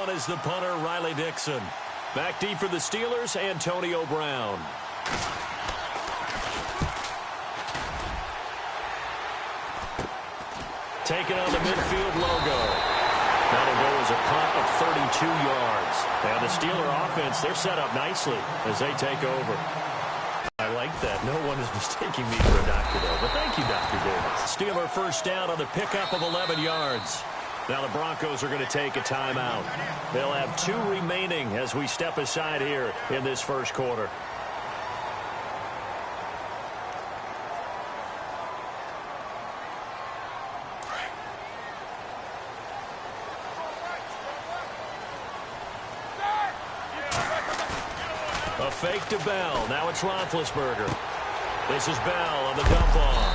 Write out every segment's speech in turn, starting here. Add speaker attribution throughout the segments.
Speaker 1: one is the punter, Riley Dixon. Back deep for the Steelers, Antonio Brown. Taking on the midfield logo. That'll go as a punt of 32 yards. And the Steeler offense, they're set up nicely as they take over. I like that. No one is mistaking me for a Dr. Dale, but thank you, Dr. Dale. Steeler first down on the pickup of 11 yards. Now the Broncos are going to take a timeout. They'll have 2 remaining as we step aside here in this first quarter. A fake to Bell. Now it's Roethlisberger. This is Bell on the dump off.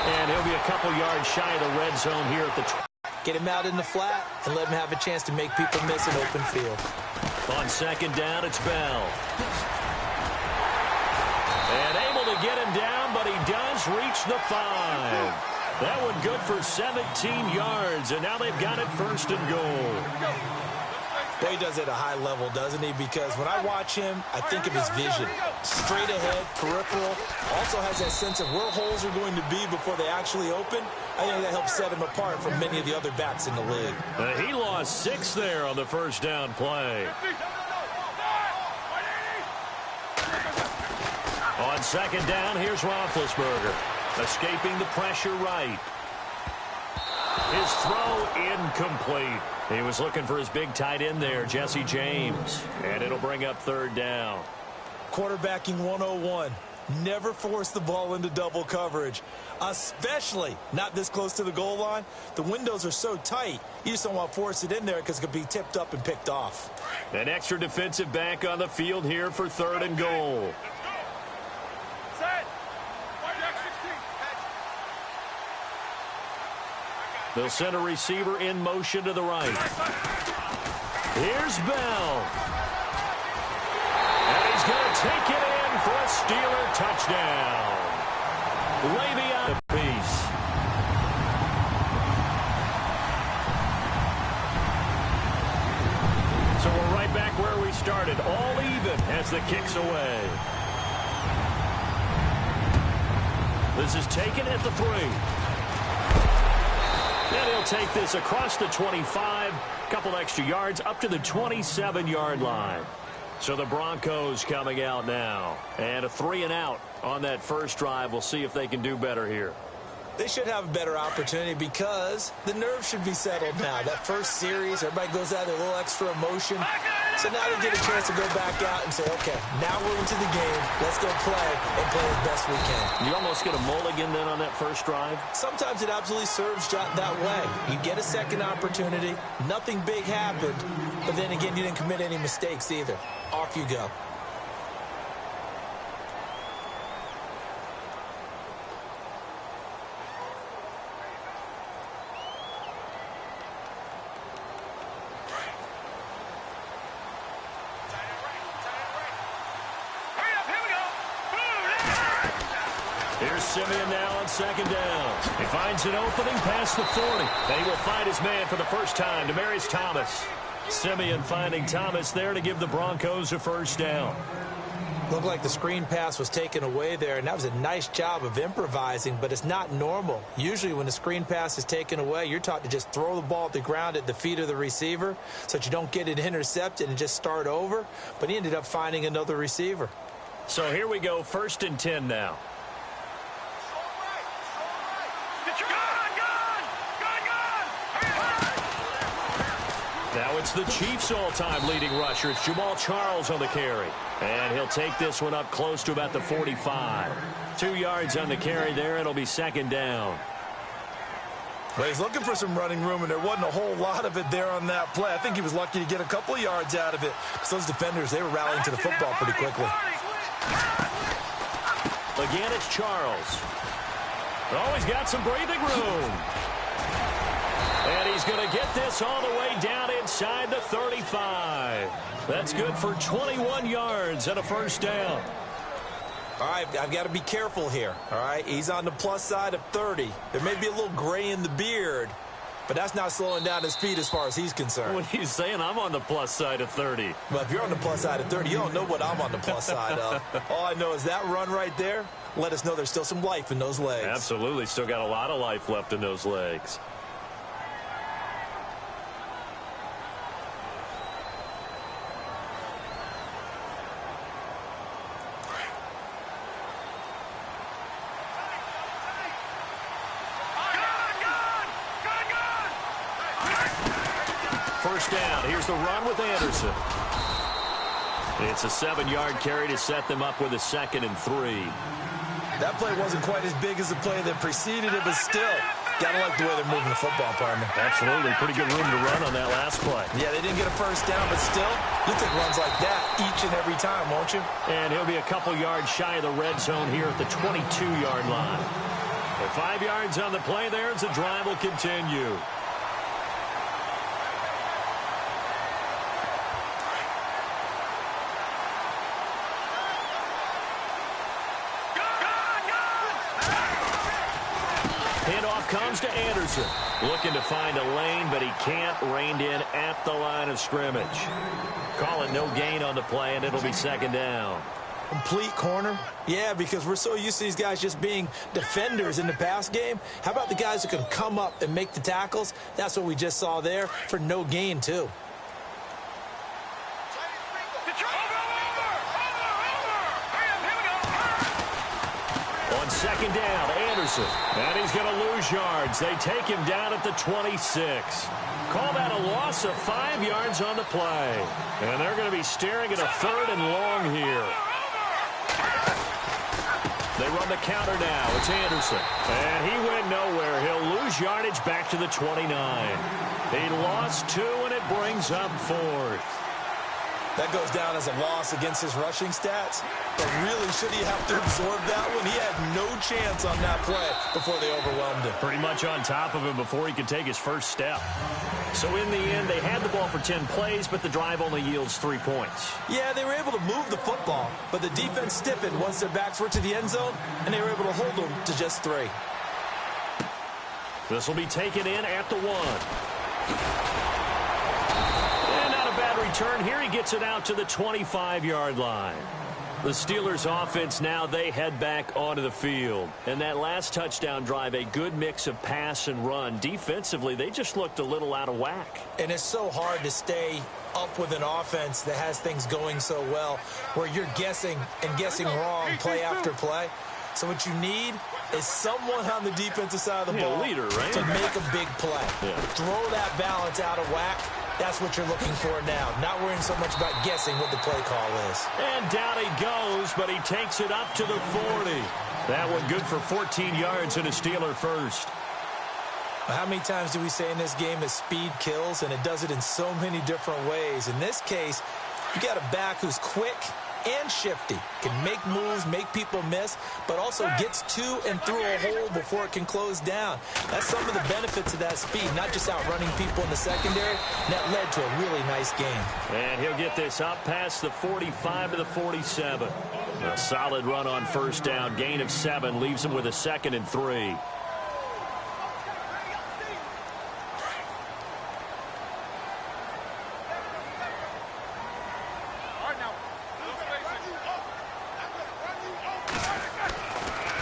Speaker 1: And he'll be a couple yards shy of the red zone here at the 20.
Speaker 2: Get him out in the flat and let him have a chance to make people miss an open field.
Speaker 1: On second down, it's Bell. And able to get him down, but he does reach the 5. That one good for 17 yards, and now they've got it first and goal.
Speaker 2: Well, he does it at a high level, doesn't he? Because when I watch him, I think of his vision. Straight ahead, peripheral. Also has that sense of where holes are going to be before they actually open. I think that helps set him apart from many of the other backs in the league.
Speaker 1: He lost 6 there on the first down play. On second down, here's Roethlisberger. Escaping the pressure right. His throw incomplete. He was looking for his big tight end there, Jesse James. And it'll bring up third down.
Speaker 2: Quarterbacking 101. Never force the ball into double coverage, especially not this close to the goal line. The windows are so tight, you just don't want to force it in there because it could be tipped up and picked off.
Speaker 1: An extra defensive back on the field here for third and goal. They'll send a receiver in motion to the right. Here's Bell. And he's going to take it in for a Steeler touchdown. Way beyond the piece. So we're right back where we started. All even as the kick's away. This is taken at the 3. And he'll take this across the 25, couple extra yards up to the 27-yard line. So the Broncos coming out now. And a 3-and-out on that first drive. We'll see if they can do better here.
Speaker 2: They should have a better opportunity because the nerves should be settled now. That first series, everybody goes out with a little extra emotion. So now they get a chance to go back out and say, okay, now we're into the game. Let's go play and play as best we can.
Speaker 1: You almost get a mulligan then on that first drive?
Speaker 2: Sometimes it absolutely serves that way. You get a second opportunity. Nothing big happened. But then again, you didn't commit any mistakes either. Off you go.
Speaker 1: Here's Simeon now on second down. He finds an opening past the 40. And he will find his man for the first time, Demaryius Thomas. Simeon finding Thomas there to give the Broncos a first down.
Speaker 2: Looked like the screen pass was taken away there, and that was a nice job of improvising, but it's not normal. Usually when the screen pass is taken away, you're taught to just throw the ball at the ground at the feet of the receiver so that you don't get it intercepted and just start over. But he ended up finding another receiver.
Speaker 1: So here we go, 1st and 10 now. Now it's the Chiefs' all-time leading rusher. It's Jamal Charles on the carry. And he'll take this one up close to about the 45. 2 yards on the carry there. It'll be second down.
Speaker 2: Well, he's looking for some running room, and there wasn't a whole lot of it there on that play. I think he was lucky to get a couple of yards out of it. Because those defenders, they were rallying to the football pretty quickly.
Speaker 1: Again, it's Charles. Oh, he's got some breathing room. And he's going to get this all the way down inside the 35. That's good for 21 yards and a first down.
Speaker 2: All right, I've got to be careful here. All right, he's on the plus side of 30. There may be a little gray in the beard, but that's not slowing down his speed as far as he's concerned.
Speaker 1: What are you saying? I'm on the plus side of 30.
Speaker 2: Well, if you're on the plus side of 30, you don't know what I'm on the plus side of. All I know is that run right there let us know there's still some life in those legs.
Speaker 1: Absolutely. Still got a lot of life left in those legs. First down. Here's the run with Anderson. It's a 7-yard carry to set them up with a 2nd and 3.
Speaker 2: That play wasn't quite as big as the play that preceded it, but still, gotta like the way they're moving the football, partner.
Speaker 1: Absolutely. Pretty good room to run on that last play.
Speaker 2: Yeah, they didn't get a first down, but still, you'll take runs like that each and every time, won't you?
Speaker 1: And he'll be a couple yards shy of the red zone here at the 22-yard line. With 5 yards on the play there, as the drive will continue. Handoff comes to Anderson. Looking to find a lane, but he can't. Reined in at the line of scrimmage. Call it no gain on the play, and it'll be 2nd down.
Speaker 2: Complete corner? Yeah, because we're so used to these guys just being defenders in the pass game. How about the guys who can come up and make the tackles? That's what we just saw there for no gain, too.
Speaker 1: On 2nd down, Anderson. And he's going to lose yards. They take him down at the 26. Call that a loss of 5 yards on the play. And they're going to be staring at a 3rd and long here. They run the counter now. It's Anderson. And he went nowhere. He'll lose yardage back to the 29. He lost 2, and it brings up 4th.
Speaker 2: That goes down as a loss against his rushing stats. But really, should he have to absorb that one? He had no chance on that play before they overwhelmed him.
Speaker 1: Pretty much on top of him before he could take his first step. So in the end, they had the ball for 10 plays, but the drive only yields 3 points.
Speaker 2: Yeah, they were able to move the football, but the defense stiffened once their backs were to the end zone, and they were able to hold them to just 3.
Speaker 1: This will be taken in at the 1. And not a bad return here. He gets it out to the 25-yard line. The Steelers offense now, they head back onto the field. And that last touchdown drive, a good mix of pass and run. Defensively, they just looked a little out of whack.
Speaker 2: And it's so hard to stay up with an offense that has things going so well, where you're guessing and guessing wrong play after play. So what you need is someone on the defensive side of the ball
Speaker 1: leader, right?
Speaker 2: to make a big play.
Speaker 1: Yeah.
Speaker 2: Throw that balance out of whack. That's what you're looking for now. Not worrying so much about guessing what the play call is.
Speaker 1: And down he goes, but he takes it up to the 40. That one good for 14 yards and a Steeler first.
Speaker 2: How many times do we say in this game that speed kills, and it does it in so many different ways? In this case, you got a back who's quick and shifty, can make moves, make people miss, but also gets to and through a hole before it can close down. That's some of the benefits of that speed, not just outrunning people in the secondary. That led to a really nice game.
Speaker 1: And he'll get this up past the 45 to the 47. A solid run on first down, gain of 7, leaves him with a 2nd and 3.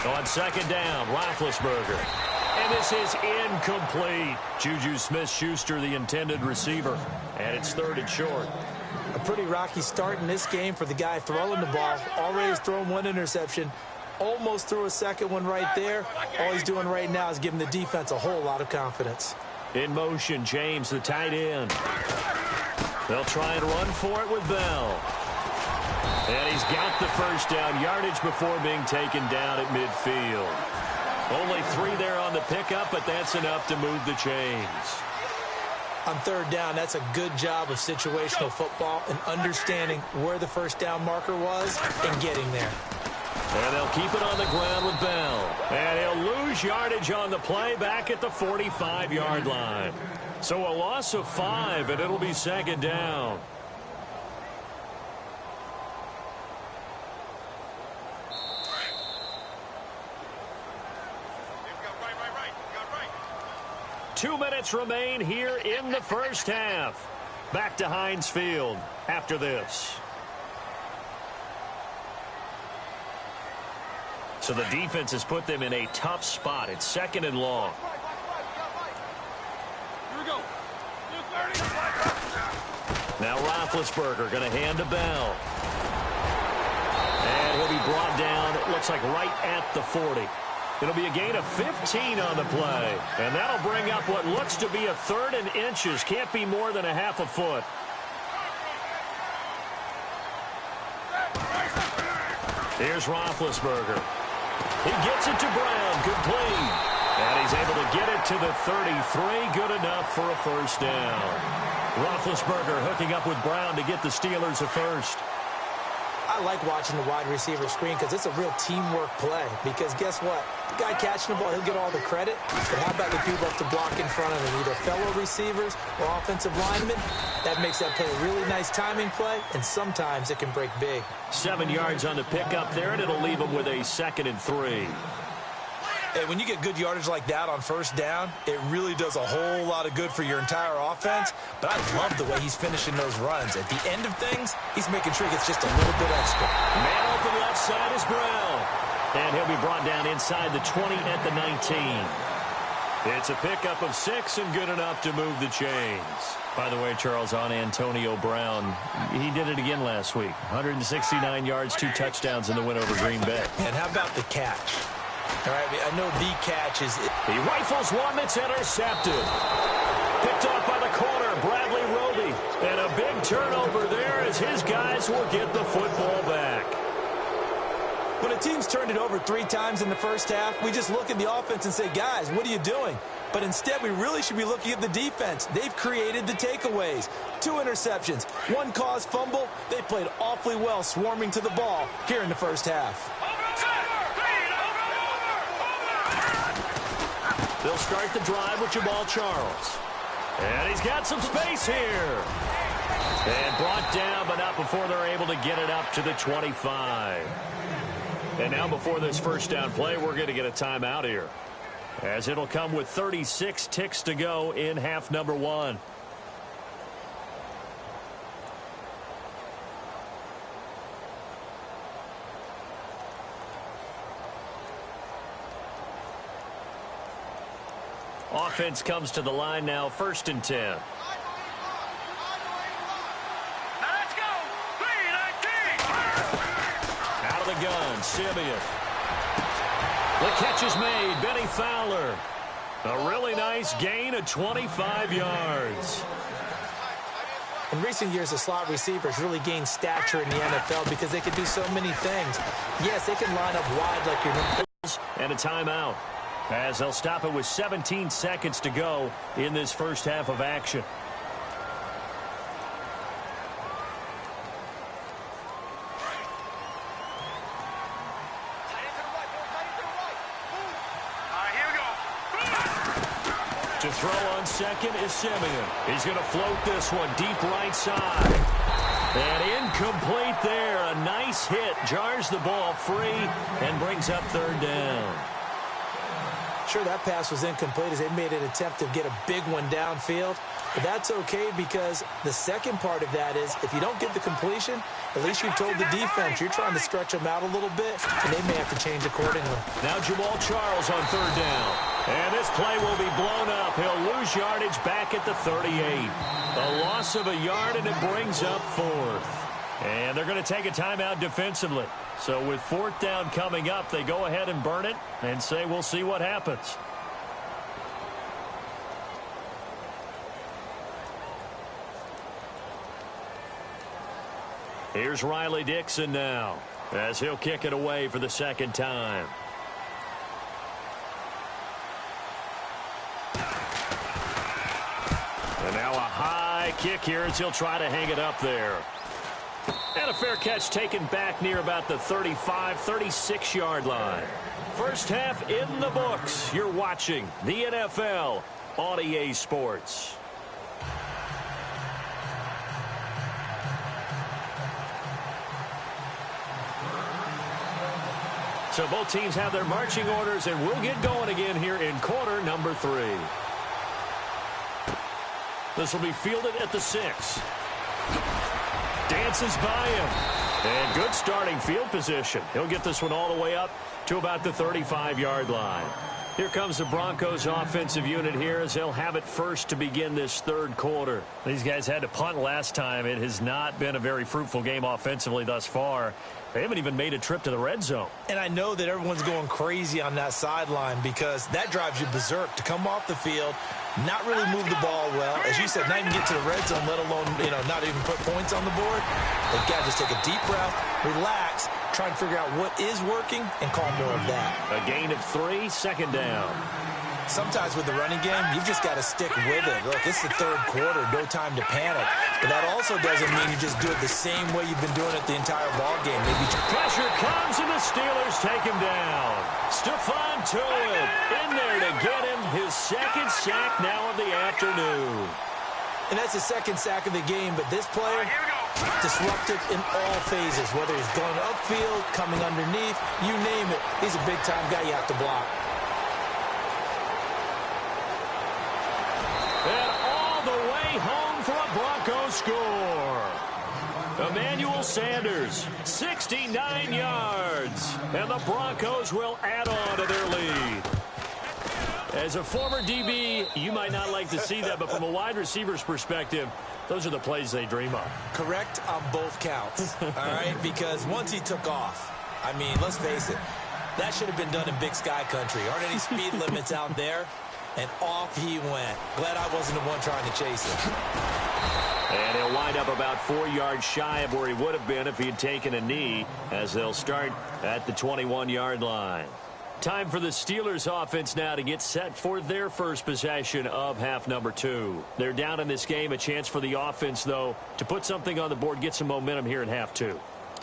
Speaker 1: On 2nd down, Roethlisberger. And this is incomplete. Juju Smith-Schuster, the intended receiver. And it's 3rd and short.
Speaker 2: A pretty rocky start in this game for the guy throwing the ball. Already has thrown 1 interception. Almost threw a 2nd one right there. All he's doing right now is giving the defense a whole lot of confidence.
Speaker 1: In motion, James, the tight end. They'll try and run for it with Bell. And he's got the first down, yardage before being taken down at midfield. Only 3 there on the pickup, but that's enough to move the chains.
Speaker 2: On 3rd down, that's a good job of situational football and understanding where the first down marker was and getting there.
Speaker 1: And they'll keep it on the ground with Bell. And he'll lose yardage on the play back at the 45-yard line. So a loss of 5, and it'll be 2nd down. 2 minutes remain here in the first half. Back to Heinz Field after this. So the defense has put them in a tough spot. It's 2nd and long.
Speaker 3: Here we go.
Speaker 1: Now Roethlisberger going to hand to Bell. And he'll be brought down, it looks like right at the 40. It'll be a gain of 15 on the play. And that'll bring up what looks to be a 3rd and inches. Can't be more than a half a foot. Here's Roethlisberger. He gets it to Brown, complete. And he's able to get it to the 33, good enough for a first down. Roethlisberger hooking up with Brown to get the Steelers a first.
Speaker 2: I like watching the wide receiver screen because it's a real teamwork play. Because guess what? The guy catching the ball, he'll get all the credit. But how about the people have to block in front of him, either fellow receivers or offensive linemen? That makes that play a really nice timing play, and sometimes it can break big.
Speaker 1: 7 yards on the pickup there, and it'll leave him with a 2nd and 3.
Speaker 2: Hey, when you get good yardage like that on first down, it really does a whole lot of good for your entire offense. But I love the way he's finishing those runs. At the end of things, he's making sure he gets just a little bit extra.
Speaker 1: Man open left side is Brown. And he'll be brought down inside the 20 at the 19. It's a pickup of 6 and good enough to move the chains. By the way, Charles, on Antonio Brown, he did it again last week. 169 yards, 2 touchdowns in the win over Green Bay.
Speaker 2: And how about the catch? All right, I know the catch is...
Speaker 1: He rifles one that's intercepted. Picked off by the corner, Bradley Roby. And a big turnover there as his guys will get the football back.
Speaker 2: When a team's turned it over 3 times in the first half, we just look at the offense and say, guys, what are you doing? But instead, we really should be looking at the defense. They've created the takeaways. 2 interceptions, 1 caused fumble. They played awfully well swarming to the ball here in the first half.
Speaker 1: They'll start the drive with Jamal Charles. And he's got some space here. And brought down, but not before they're able to get it up to the 25. And now before this first down play, we're going to get a timeout here, as it'll come with 36 ticks to go in half number 1. Offense comes to the line now, 1st and 10.
Speaker 3: Now let's go. 3-19.
Speaker 1: Out of the gun, Simeon. The catch is made, Benny Fowler. A really nice gain of 25 yards.
Speaker 2: In recent years, the slot receivers really gained stature in the NFL because they can do so many things. Yes, they can line up wide like your numbers.
Speaker 1: And a timeout, as they'll stop it with 17 seconds to go in this first half of action. To throw on second is Simeon. He's going to float this one deep right side. And incomplete there. A nice hit. Jars the ball free and brings up 3rd down.
Speaker 2: Sure, that pass was incomplete as they made an attempt to get a big one downfield. But that's okay because the second part of that is if you don't get the completion, at least you've told the defense you're trying to stretch them out a little bit, and they may have to change accordingly.
Speaker 1: Now Jamal Charles on 3rd down. And this play will be blown up. He'll lose yardage back at the 38. A loss of a yard, and it brings up 4th. And they're going to take a timeout defensively. So with 4th down coming up, they go ahead and burn it and say we'll see what happens. Here's Riley Dixon now, as he'll kick it away for the 2nd time. And now a high kick here as he'll try to hang it up there. And a fair catch taken back near about the 35, 36-yard line. First half in the books. You're watching the NFL on EA Sports. So both teams have their marching orders, and we'll get going again here in quarter number 3. This will be fielded at the 6. Dances by him. And good starting field position. He'll get this one all the way up to about the 35-yard line. Here comes the Broncos offensive unit here as they'll have it first to begin this third quarter. These guys had to punt last time. It has not been a very fruitful game offensively thus far. They haven't even made a trip to the red zone. And I know that everyone's going crazy on that sideline because that drives you berserk to come off the field, not really move the ball well. As you said, not even get to the red zone, let alone, not even put points on the board. They've got to just take a deep breath, relax, try and figure out what is working and call more of that. A gain of 3, second down. Sometimes with the running game, you've just got to stick with it. Look, it's the third quarter, no time to panic. But that also doesn't mean you just do it the same way you've been doing it the entire ball game. Maybe pressure comes and the Steelers take him down. Stephon Tuitt in there to get him his second sack now of the afternoon. And that's the second sack of the game, but this player disruptive in all phases, whether he's going upfield, coming underneath, you name it. He's a big-time guy you have to block. And all the way home for a Broncos score. Emmanuel Sanders, 69 yards. And the Broncos will add on to their lead. As a former DB, you might not like to see that, but from a wide receiver's perspective, those are the plays they dream of. Correct on both counts, all right? Because once he took off, I mean, let's face it, that should have been done in Big Sky Country. Aren't any speed limits out there? And off he went. Glad I wasn't the one trying to chase him. And he'll wind up about 4 yards shy of where he would have been if he had taken a knee, as they'll start at the 21-yard line. Time for the Steelers offense now to get set for their first possession of half number 2. They're down in this game. A chance for the offense, though, to put something on the board, get some momentum here in half 2.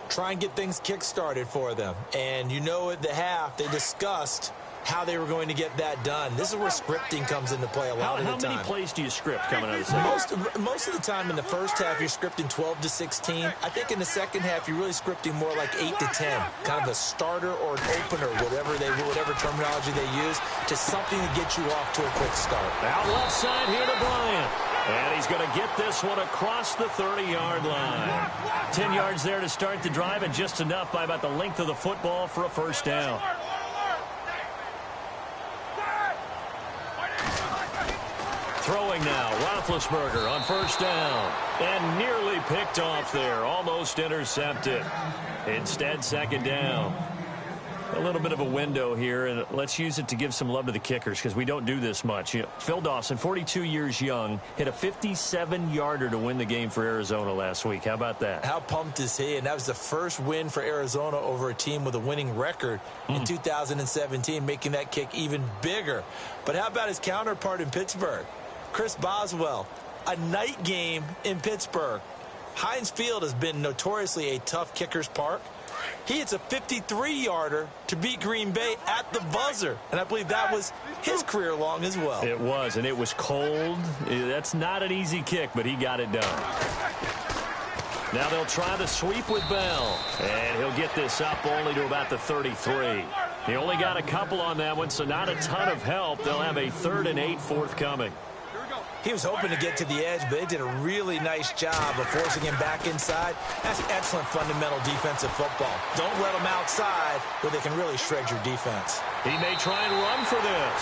Speaker 1: Try and get things kick-started for them. And you know at the half, they discussed how they were going to get that done. This is where scripting comes into play a lot of the time. How many plays do you script coming out of the second? Most of the time in the first half, you're scripting 12 to 16. I think in the second half, you're really scripting more like 8 to 10. Kind of a starter or an opener, whatever terminology they use, just something to get you off to a quick start. Out left side here to Bryant. And he's going to get this one across the 30-yard line. 10 yards there to start the drive, and just enough by about the length of the football for a first down. Throwing now, Roethlisberger on first down. And nearly picked off there, almost intercepted. Instead, second down. A little bit of a window here, and let's use it to give some love to the kickers because we don't do this much. Phil Dawson, 42 years young, hit a 57-yarder to win the game for Arizona last week. How about that? How pumped is he? And that was the first win for Arizona over a team with a winning record in 2017, making that kick even bigger. But how about his counterpart in Pittsburgh? Chris Boswell, a night game in Pittsburgh. Heinz Field has been notoriously a tough kicker's park. He hits a 53-yarder to beat Green Bay at the buzzer. And I believe that was his career long as well. It was, and it was cold. That's not an easy kick, but he got it done. Now they'll try the sweep with Bell. And he'll get this up only to about the 33. He only got a couple on that one, so not a ton of help. They'll have a 3rd and 8 forthcoming. He was hoping to get to the edge, but they did a really nice job of forcing him back inside. That's excellent fundamental defensive football. Don't let them outside where they can really shred your defense. He may try and run for this.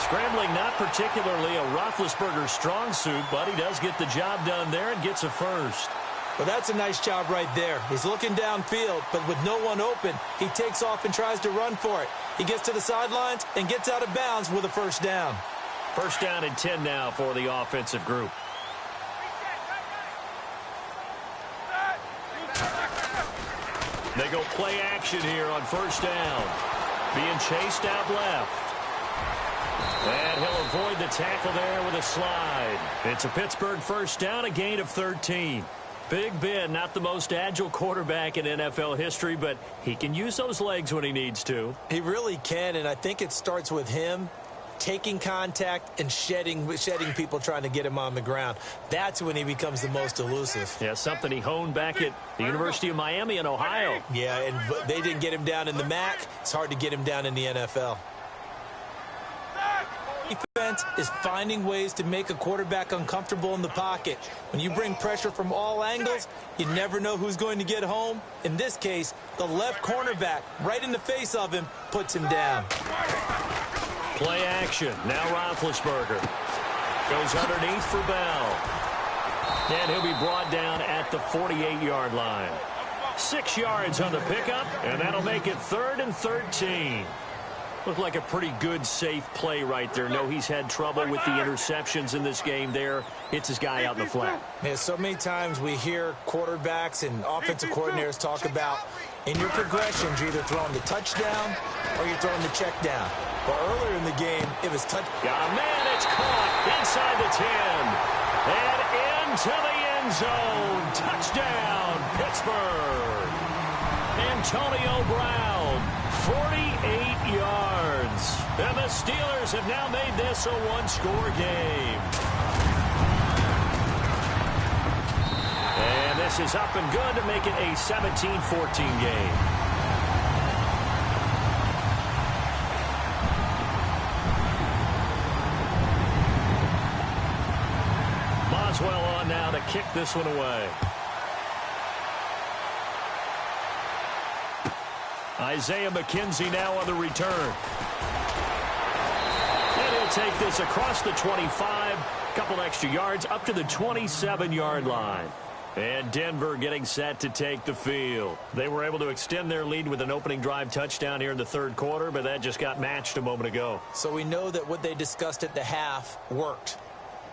Speaker 1: Scrambling, not particularly a Roethlisberger strong suit, but he does get the job done there and gets a first. Well, that's a nice job right there. He's looking downfield, but with no one open, he takes off and tries to run for it. He gets to the sidelines and gets out of bounds with a first down. First down and 10 now for the offensive group. They go play action here on first down. Being chased out left. And he'll avoid the tackle there with a slide. It's a Pittsburgh first down, a gain of 13. Big Ben, not the most agile quarterback in NFL history, but he can use those legs when he needs to. He really can, and I think it starts with him taking contact and shedding people trying to get him on the ground. That's when he becomes the most elusive. Yeah, something he honed back at the University of Miami in Ohio. Yeah, and they didn't get him down in the MAC. It's hard to get him down in the NFL. Defense
Speaker 2: defense is finding ways to make a quarterback uncomfortable in the pocket. When you bring pressure from all angles, you never know who's going to get home. In this case, the left cornerback, right in the face of him, puts him down.
Speaker 1: Play action. Now Roethlisberger goes underneath for Bell. And he'll be brought down at the 48-yard line. 6 yards on the pickup, and that'll make it 3rd and 13. Looked like a pretty good, safe play right there. No, he's had trouble with the interceptions in this game there. Hits his guy out in the flat.
Speaker 2: Man, so many times we hear quarterbacks and offensive coordinators talk about in your progressions, you're either throwing the touchdown or you're throwing the check down. But earlier in the game, it was touch.
Speaker 1: Got a man, it's caught inside the 10. And into the end zone. Touchdown, Pittsburgh. Antonio Brown, 48 yards. And the Steelers have now made this a one-score game. And this is up and good to make it a 17-14 game. Boswell on now to kick this one away. Isaiah McKenzie now on the return. And he'll take this across the 25. Couple extra yards up to the 27-yard line. And Denver getting set to take the field. They were able to extend their lead with an opening drive touchdown here in the third quarter, but that just got matched a moment ago.
Speaker 2: So we know that what they discussed at the half worked.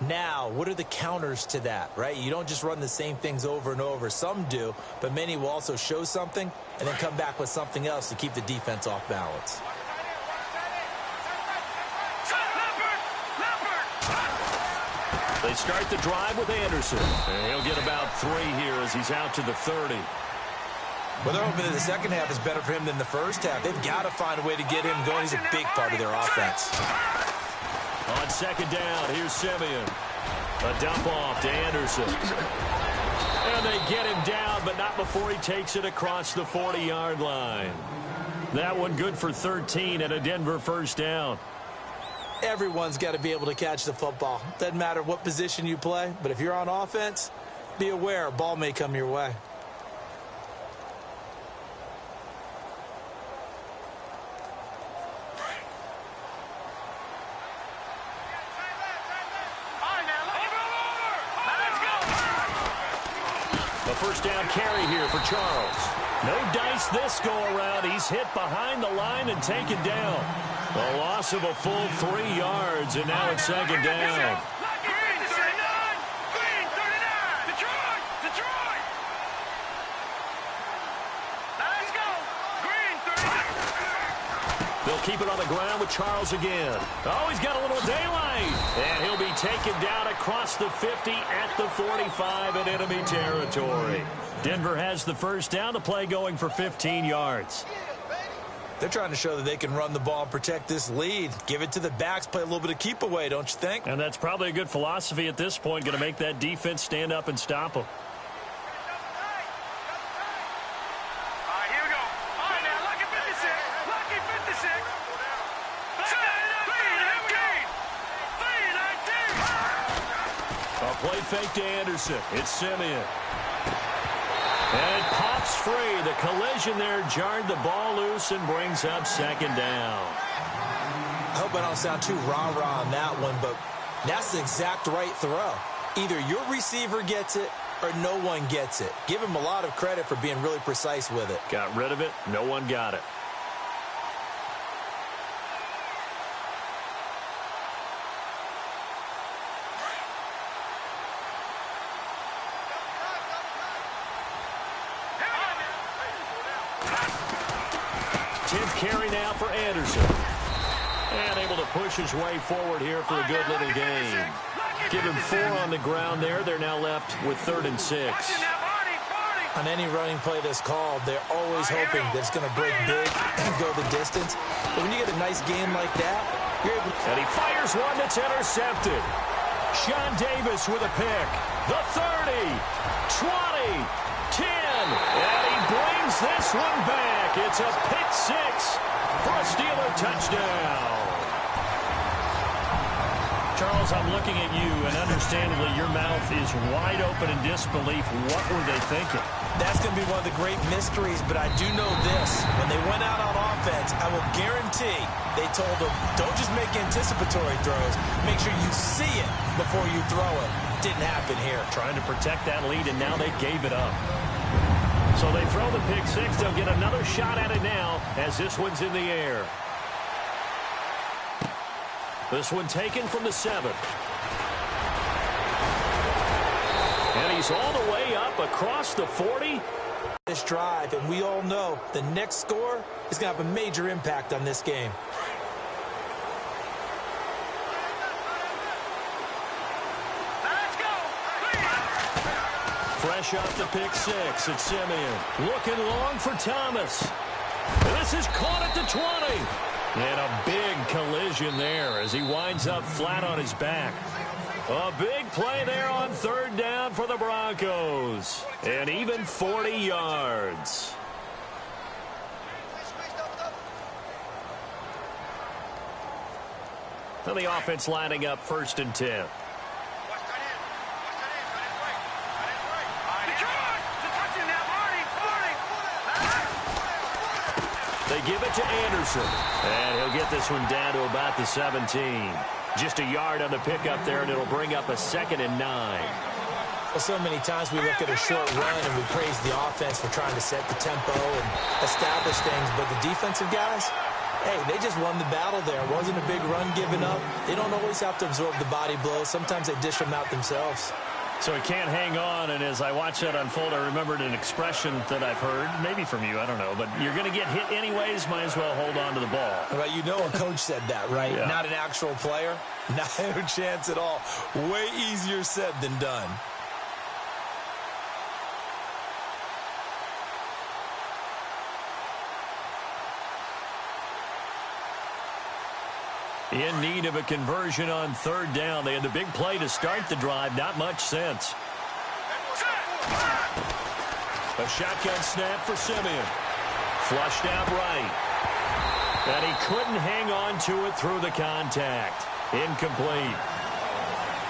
Speaker 2: Now, what are the counters to that, right? You don't just run the same things over and over. Some do, but many will also show something and then come back with something else to keep the defense off balance.
Speaker 1: They start the drive with Anderson. And he'll get about 3 here as he's out to the 30.
Speaker 2: Well, they're hoping that the second half is better for him than the first half. They've got to find a way to get him going. He's a big part of their offense.
Speaker 1: On second down, here's Simeon. A dump off to Anderson. And they get him down, but not before he takes it across the 40-yard line. That one good for 13 and a Denver first down.
Speaker 2: Everyone's got to be able to catch the football. Doesn't matter what position you play, but if you're on offense, be aware a ball may come your way.
Speaker 1: First down carry here for Charles. No dice this go around. He's hit behind the line and taken down. A loss of a full 3 yards, and now it's second down. They'll keep it on the ground with Charles again. Oh, he's got a little daylight. And he'll be taken down across the 50 at the 45 in enemy territory. Denver has the first down. The play going for 15 yards.
Speaker 2: They're trying to show that they can run the ball and protect this lead. Give it to the backs, play a little bit of keep away, don't you think?
Speaker 1: And that's probably a good philosophy at this point. Going to make that defense stand up and stop them. Play fake to Anderson. It's Simeon. And it pops free. The collision there jarred the ball loose and brings up second down.
Speaker 2: I hope I don't sound too rah-rah on that one, but that's the exact right throw. Either your receiver gets it or no one gets it. Give him a lot of credit for being really precise with it.
Speaker 1: Got rid of it. No one got it. Carry now for Anderson. And able to push his way forward here for a good little gain. Give him 4 on the ground there. They're now left with 3rd and 6.
Speaker 2: On any running play that's called, they're always hoping that it's going to break big and go the distance. But when you get a nice game like that, you're able to...
Speaker 1: And he fires one that's intercepted. Sean Davis with a pick. The 30, 20, 10. And he brings this one back. It's a pick 6 for a Steeler touchdown. Charles, I'm looking at you, and understandably, your mouth is wide open in disbelief. What were they thinking?
Speaker 2: That's going to be one of the great mysteries, but I do know this. When they went out on offense, I will guarantee they told them, don't just make anticipatory throws. Make sure you see it before you throw it. Didn't happen here.
Speaker 1: Trying to protect that lead, and now they gave it up. So they throw the pick six. They'll get another shot at it now as this one's in the air. This one taken from the 7. And he's all the way up across the 40.
Speaker 2: This drive, and we all know the next score is going to have a major impact on this game.
Speaker 3: Let's go.
Speaker 1: Fresh off the pick six, it's Simeon. Looking long for Thomas. This is caught at the 20. And a big collision there as he winds up flat on his back. A big play there on third down for the Broncos. And even 40 yards. And the offense lining up 1st and 10. They give it to Anderson. And he'll get this one down to about the 17. Just a yard on the pickup there, and it'll bring up a 2nd and 9.
Speaker 2: Well, so many times we look at a short run and we praise the offense for trying to set the tempo and establish things. But the defensive guys, hey, they just won the battle there. It wasn't a big run given up. They don't always have to absorb the body blows. Sometimes they dish them out themselves.
Speaker 1: So he can't hang on, and as I watch that unfold, I remembered an expression that I've heard, maybe from you, I don't know, but you're going to get hit anyways, might as well hold on to the ball.
Speaker 2: Well, you know a coach said that, right?
Speaker 1: Yeah.
Speaker 2: Not an actual player. Not a chance at all. Way easier said than done.
Speaker 1: In need of a conversion on third down. They had the big play to start the drive. Not much sense. A shotgun snap for Simeon. Flushed out right. And he couldn't hang on to it through the contact. Incomplete.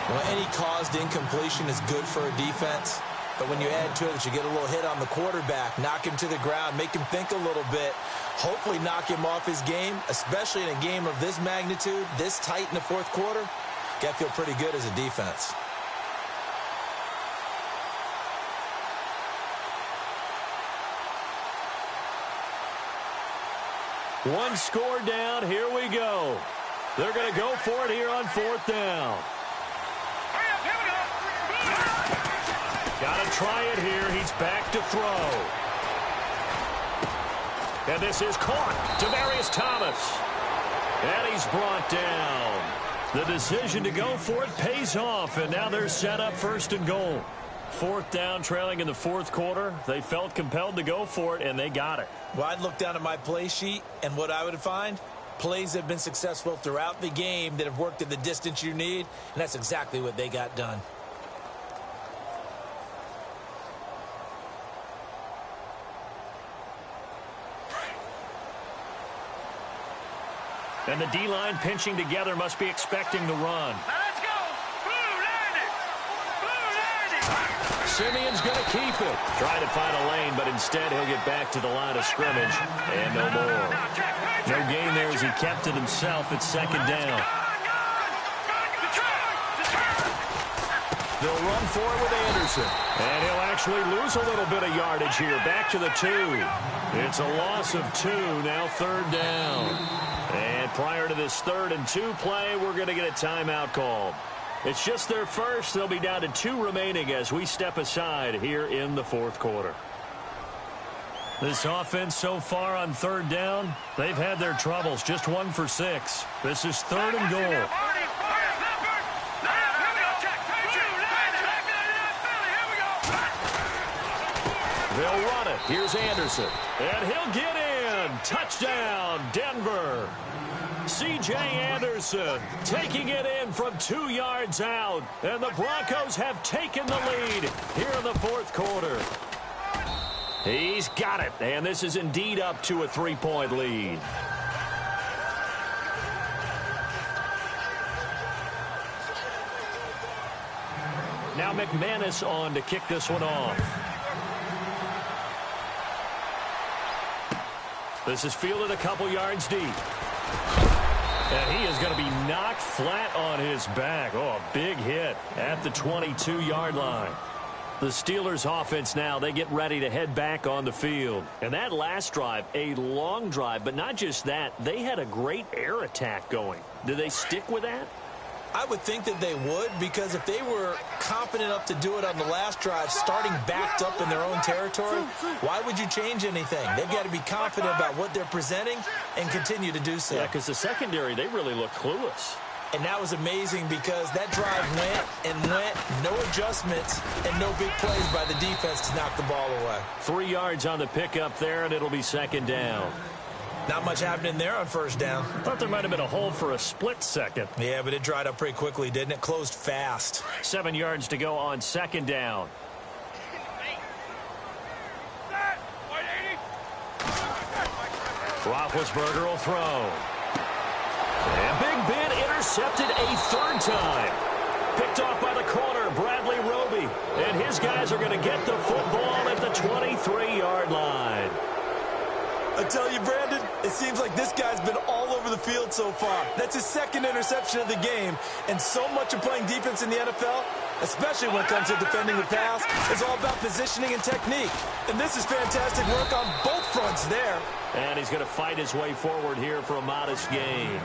Speaker 2: Well, any caused incompletion is good for a defense. But when you add to it that you get a little hit on the quarterback, knock him to the ground, make him think a little bit, hopefully knock him off his game, especially in a game of this magnitude, this tight in the fourth quarter, got to feel pretty good as a defense.
Speaker 1: One score down. Here we go. They're going to go for it here on 4th down. Got to try it here. He's back to throw. And this is caught. Demaryius Thomas. And he's brought down. The decision to go for it pays off, and now they're set up 1st and goal. 4th down, trailing in the 4th quarter. They felt compelled to go for it, and they got it.
Speaker 2: Well, I'd look down at my play sheet, and what I would find, plays that have been successful throughout the game that have worked at the distance you need, and that's exactly what they got done.
Speaker 1: And the D-line pinching together must be expecting the run.
Speaker 3: Let's go. Blue landed. Blue landed.
Speaker 1: Simeon's going to keep it. Try to find a lane, but instead he'll get back to the line of scrimmage. And no more. No gain there as he kept it himself at 2nd down. They'll run for it with Anderson. And he'll actually lose a little bit of yardage here. Back to the 2. It's a loss of 2. Now 3rd down. And prior to this 3rd and 2 play, we're going to get a timeout called. It's just their first. They'll be down to 2 remaining as we step aside here in the 4th quarter. This offense so far on 3rd down, they've had their troubles. Just 1 for 6. This is 3rd and goal. They'll run it. Here's Anderson. And he'll get in. Touchdown, Denver. C.J. Anderson taking it in from 2 yards out. And the Broncos have taken the lead here in the 4th quarter. He's got it. And this is indeed up to a 3-point lead. Now McManus on to kick this one off. This is fielded a couple yards deep. And he is going to be knocked flat on his back. Oh, a big hit at the 22-yard line. The Steelers offense now, they get ready to head back on the field. And that last drive, a long drive, but not just that, they had a great air attack going. Do they stick with that?
Speaker 2: I would think that they would, because if they were confident enough to do it on the last drive, starting backed up in their own territory, why would you change anything? They've got to be confident about what they're presenting and continue to do so.
Speaker 1: Yeah, because the secondary, they really look clueless.
Speaker 2: And that was amazing because that drive went and went, no adjustments, and no big plays by the defense to knock the ball away. 3
Speaker 1: yards on the pickup there, and it'll be second down.
Speaker 2: Not much happening there on first down.
Speaker 1: Thought there might have been a hole for a split second.
Speaker 2: Yeah, but it dried up pretty quickly, didn't it? Closed fast.
Speaker 1: 7 yards to go on second down. Roethlisberger will throw. And Big Ben intercepted a third time. Picked off by the corner, Bradley Roby. And his guys are going to get the football at the 23-yard line.
Speaker 2: I tell you, Brandon, it seems like this guy's been all over the field so far. That's his second interception of the game. And so much of playing defense in the NFL, especially when it comes to defending the pass, is all about positioning and technique. And this is fantastic work on both fronts there.
Speaker 1: And he's going to fight his way forward here for a modest gain.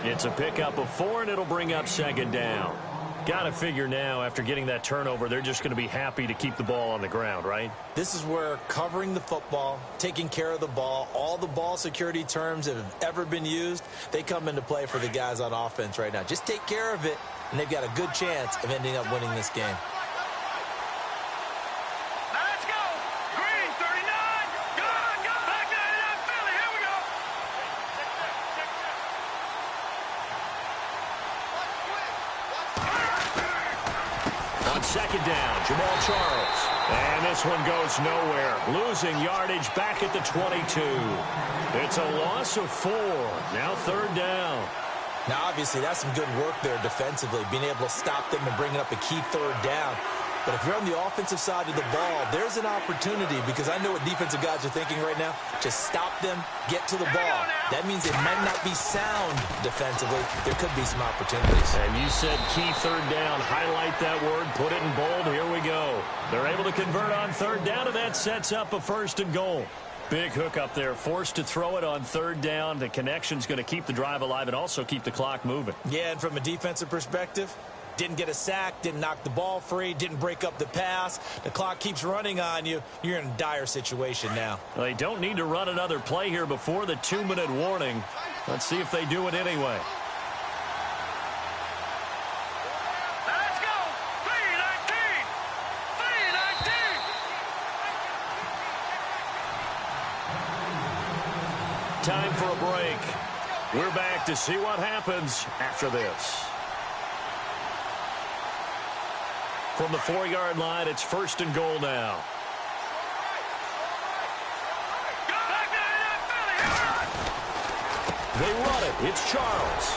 Speaker 1: It's a pickup of 4, and it'll bring up second down. Got to figure now, after getting that turnover, they're just going to be happy to keep the ball on the ground, right?
Speaker 2: This is where covering the football, taking care of the ball, all the ball security terms that have ever been used, they come into play for the guys on offense right now. Just take care of it, and they've got a good chance of ending up winning this game.
Speaker 3: Let's go. Green, 39. Good. Back down to Philly. Here we go.
Speaker 1: On second down, Jamal Charles. And this one goes nowhere. Losing yardage back at the 22. It's a loss of 4. Now third down.
Speaker 2: Now, obviously, that's some good work there defensively, being able to stop them and bringing up a key third down. But if you're on the offensive side of the ball, there's an opportunity, because I know what defensive guys are thinking right now. Just stop them, get to the ball. That means it might not be sound defensively. There could be some opportunities.
Speaker 1: And you said key third down. Highlight that word. Put it in bold. Here we go. They're able to convert on third down, and that sets up a first and goal. Big hook up there. Forced to throw it on third down. The connection's going to keep the drive alive and also keep the clock moving.
Speaker 2: Yeah, and from a defensive perspective, didn't get a sack, didn't knock the ball free, didn't break up the pass. The clock keeps running on you. You're in a dire situation now.
Speaker 1: Well, they don't need to run another play here before the 2-minute warning. Let's see if they do it anyway.
Speaker 3: Let's go. 319. 319.
Speaker 1: Time for a break. We're back to see what happens after this. From the 4-yard line, it's first and goal now. They run it. It's Charles.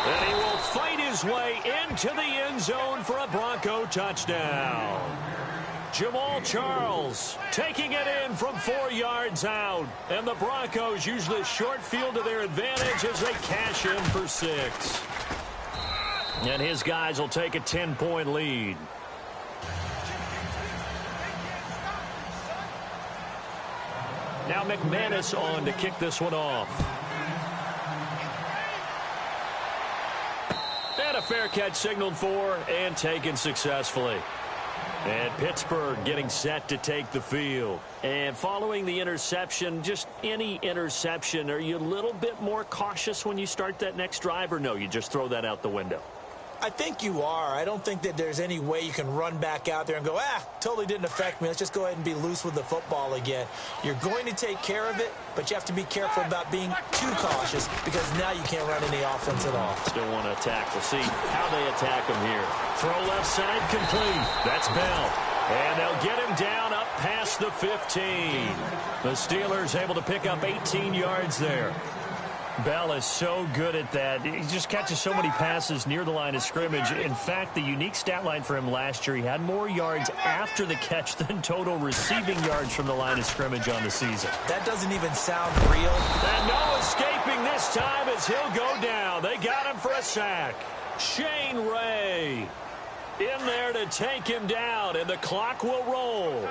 Speaker 1: And he will fight his way into the end zone for a Bronco touchdown. Jamal Charles taking it in from 4 yards out. And the Broncos use this short field to their advantage as they cash in for 6. And his guys will take a 10-point lead. Now McManus on to kick this one off. And a fair catch signaled for and taken successfully. And Pittsburgh getting set to take the field. And following the interception, just any interception, are you a little bit more cautious when you start that next drive, or no, you just throw that out the window?
Speaker 2: I think you are. I don't think that there's any way you can run back out there and go, totally didn't affect me. Let's just go ahead and be loose with the football again. You're going to take care of it, but you have to be careful about being too cautious, because now you can't run any offense at all.
Speaker 1: Still want to attack. We'll see how they attack him here. Throw left side complete. That's Bell. And they'll get him down up past the 15. The Steelers able to pick up 18 yards there. Bell is so good at that. He just catches so many passes near the line of scrimmage. In fact, the unique stat line for him last year, he had more yards after the catch than total receiving yards from the line of scrimmage on the season.
Speaker 2: That doesn't even sound real.
Speaker 1: And no escaping this time as he'll go down. They got him for a sack. Shane Ray in there to take him down, and the clock will roll.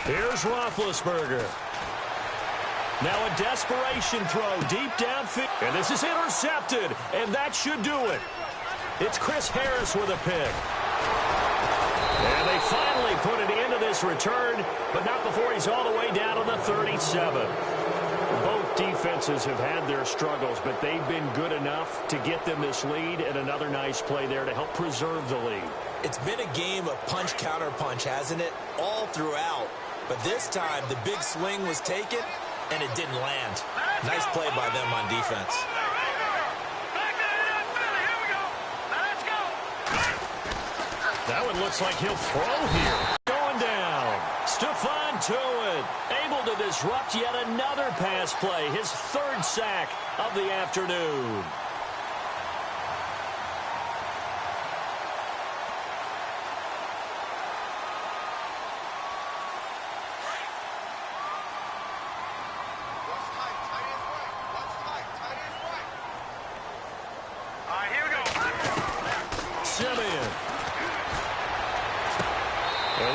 Speaker 1: Here's Roethlisberger. Now a desperation throw deep downfield. And this is intercepted, and that should do it. It's Chris Harris with a pick. And they finally put an end to this return, but not before he's all the way down to the 37. Both defenses have had their struggles, but they've been good enough to get them this lead, and another nice play there to help preserve the lead.
Speaker 2: It's been a game of punch-counter-punch, hasn't it? All throughout. But this time, the big swing was taken, and it didn't land. Nice play by them on defense.
Speaker 1: That one looks like he'll throw here. Going down. Stephon Tuitt able to disrupt yet another pass play. His third sack of the afternoon.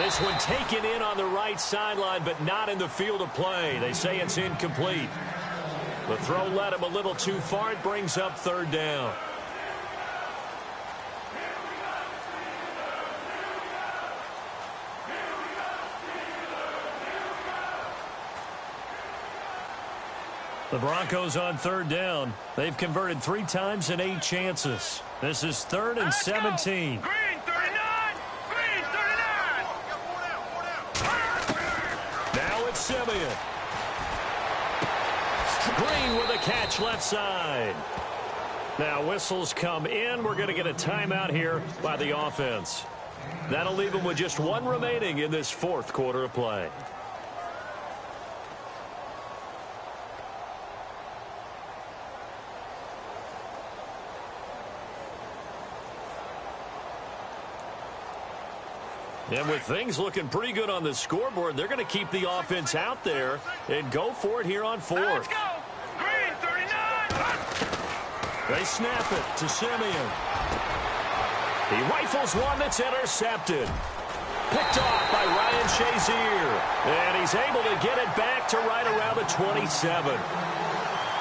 Speaker 1: This one taken in on the right sideline, but not in the field of play. They say it's incomplete. The throw led him a little too far. It brings up third down. The Broncos on third down. They've converted 3 times in 8 chances. This is 3rd and 17. Simeon. Green with a catch left side. Now whistles come in. We're going to get a timeout here by the offense. That'll leave them with just 1 remaining in this 4th quarter of play. And with things looking pretty good on the scoreboard, they're going to keep the offense out there and go for it here on 4th.
Speaker 3: Let's go. Green, 39.
Speaker 1: They snap it to Simeon. He rifles one that's intercepted. Picked off by Ryan Shazier. And he's able to get it back to right around the 27.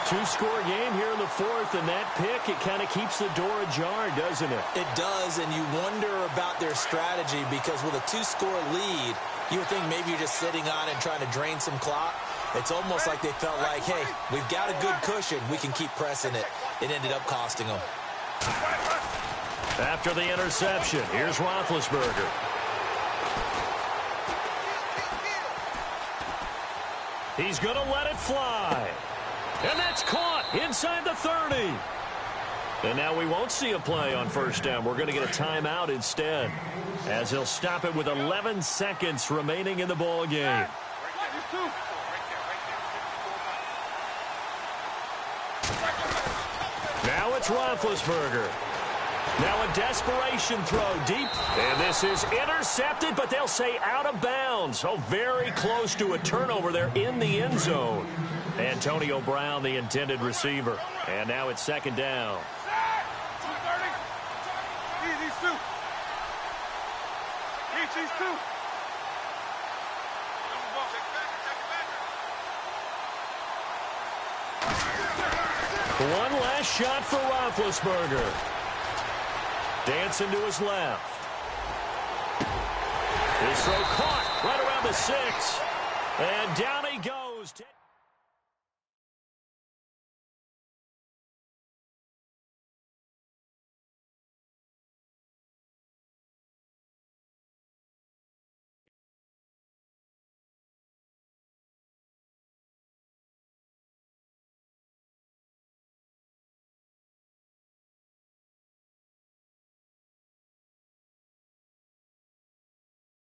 Speaker 1: 2-score game here in the 4th, and that pick, it kind of keeps the door ajar, doesn't it?
Speaker 2: It does, and you wonder about their strategy because with a 2-score lead, you would think maybe you're just sitting on it and trying to drain some clock. It's almost like they felt like, hey, we've got a good cushion. We can keep pressing it. It ended up costing them.
Speaker 1: After the interception, here's Roethlisberger. He's going to let it fly. And that's caught inside the 30. And now we won't see a play on first down. We're going to get a timeout instead, as he'll stop it with 11 seconds remaining in the ball game. Now it's Roethlisberger. Now a desperation throw deep. And this is intercepted, but they'll say out of bounds. So very close to a turnover there in the end zone. Antonio Brown, the intended receiver. And now it's 2nd down. One last shot for Roethlisberger. Dancing to his left. His throw caught right around the 6. And down he goes.